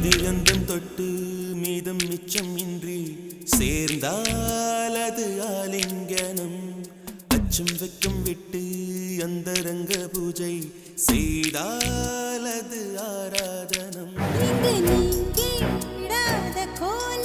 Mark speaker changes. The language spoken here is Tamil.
Speaker 1: ஆதிகந்தம் தொட்டு மீதம் மிச்சம் இன்றி சேர்ந்தால் அது ஆலிங்கனம். அச்சம் வெக்கம் விட்டு அந்தரங்க பூஜை செய்தால் அது ஆராதனம்.
Speaker 2: நீங்க நீங்க கோல